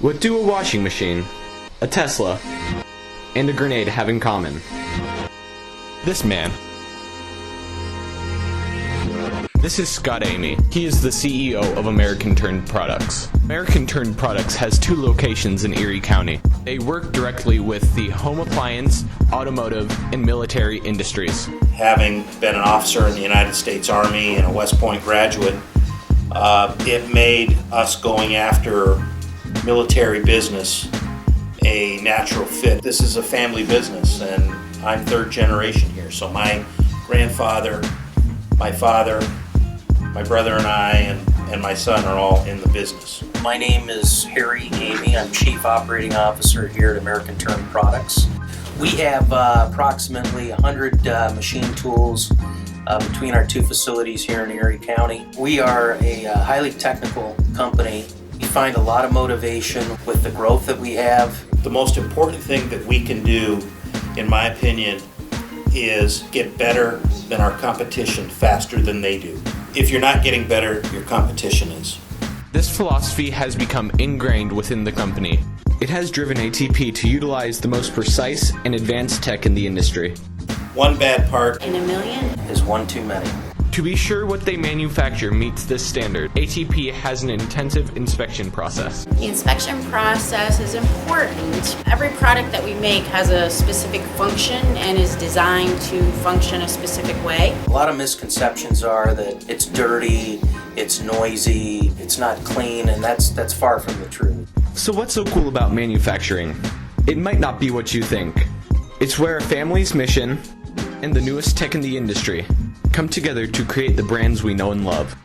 What do a washing machine, a Tesla, and a grenade have in common? This man. This is Scott Amy. He is the CEO of American Turned Products. American Turned Products has 2 locations in Erie County. They work directly with the home appliance, automotive, and military industries. Having been an officer in the United States Army and a West Point graduate, it made us going after military business a natural fit. This is a family business, and I'm 3rd generation here. So my grandfather, my father, my brother and I, and my son are all in the business. My name is Harry Amy. I'm Chief Operating Officer here at American Turned Products. We have approximately 100 machine tools between our 2 facilities here in Erie County. We are a highly technical company. We find a lot of motivation with the growth that we have. The most important thing that we can do, in my opinion, is get better than our competition faster than they do. If you're not getting better, your competition is. This philosophy has become ingrained within the company. It has driven ATP to utilize the most precise and advanced tech in the industry. One bad part in a million is one too many. To be sure what they manufacture meets this standard, ATP has an intensive inspection process. The inspection process is important. Every product that we make has a specific function and is designed to function a specific way. A lot of misconceptions are that it's dirty, it's noisy, it's not clean, and that's far from the truth. So what's so cool about manufacturing? It might not be what you think. It's where a family's mission and the newest tech in the industry come together to create the brands we know and love.